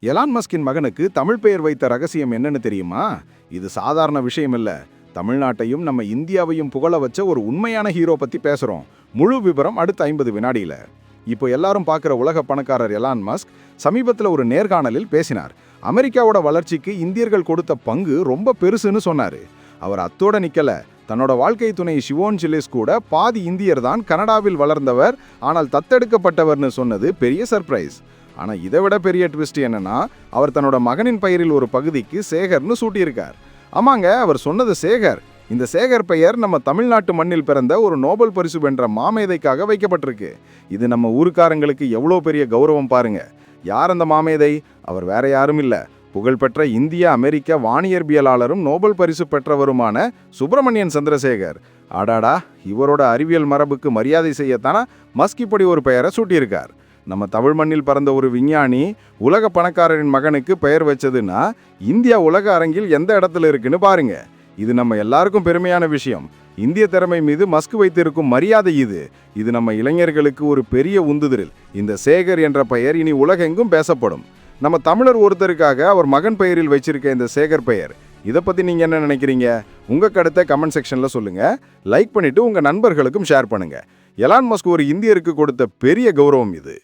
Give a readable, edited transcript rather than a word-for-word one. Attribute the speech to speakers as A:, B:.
A: Elon மஸ்கின் மகனுக்கு தமிழ் பெயர் வைத்த ரகசியம் என்னன்னு தெரியுமா? இது சாதாரண விஷயம் இல்ல. தமிழ்நாட்டையும் நம்ம இந்தியாவையும் புகழ வச்ச ஒரு உண்மையான ஹீரோ பத்தி பேசுறோம். முழு விபரம் அடுத்த 50 வினாடியில. இப்போ எல்லாரும் பார்க்குற உலக பணக்காரர் எலான் மஸ்க் சமீபத்தில் ஒரு நேர்காணலில் பேசினார். அமெரிக்காவோட வளர்ச்சிக்கு இந்தியர்கள் கொடுத்த பங்கு ரொம்ப பெருசுன்னு சொன்னாரு. அவர் அத்தோட நிக்கல. தன்னோட வாழ்க்கை துணை ஷிவோன் சிலிஸ் கூட பாதி இந்தியர் தான், கனடாவில் வளர்ந்தவர், ஆனால் தத்தெடுக்கப்பட்டவர்னு சொன்னது பெரிய சர்ப்ரைஸ். ஆனா இதை விட பெரிய ட்விஸ்ட் என்னன்னா, அவர் தன்னோட மகனின் பெயரில் ஒரு பகுதிக்கு சேகர்னு சூட்டியிருக்கார். ஆமாங்க, அவர் சொன்னது சேகர். இந்த சேகர் பெயர் நம்ம தமிழ்நாட்டு மண்ணில் பிறந்த ஒரு நோபல் பரிசு வென்ற மாமேதைக்காக வைக்கப்பட்டிருக்கு. இது நம்ம ஊருக்காரங்களுக்கு எவ்வளோ பெரிய கௌரவம் பாருங்க. யார் அந்த மாமேதை? அவர் வேற யாரும் இல்ல, புகழ்பெற்ற இந்திய அமெரிக்க வானியற்பியலாளரும் நோபல் பரிசு பெற்றவருமான சுப்பிரமணியன் சந்திரசேகர். ஆடாடா, இவரோட அறிவியல் மரபுக்கு மரியாதை செய்யத்தானா மஸ்க் இப்படி ஒரு பெயரை சூட்டியிருக்கார். நம்ம தமிழ் மண்ணில் பிறந்த ஒரு விஞ்ஞானி உலக பணக்காரரின் மகனுக்கு பெயர் வச்சதுன்னா இந்தியா உலக அரங்கில் எந்த இடத்துல இருக்குன்னு பாருங்க. இது நம்ம எல்லாருக்கும் பெருமையான விஷயம். இந்திய திறமை மீது மஸ்க் வைத்திருக்கும் மரியாதை இது நம்ம இளைஞர்களுக்கு ஒரு பெரிய உந்துதல். இந்த சேகர் என்ற பெயர் இனி உலகெங்கும் பேசப்படும். நம்ம தமிழர் ஒருத்தருக்காக அவர் மகன் பெயரில் வச்சிருக்க இந்த சேகர் பெயர், இதை பத்தி நீங்க என்ன நினைக்கிறீங்க? உங்க கருத்தை கமெண்ட் செக்ஷன்ல சொல்லுங்க. லைக் பண்ணிட்டு உங்க நண்பர்களுக்கும் ஷேர் பண்ணுங்க. எலான் மஸ்க் ஒரு இந்தியருக்கு கொடுத்த பெரிய கௌரவம் இது.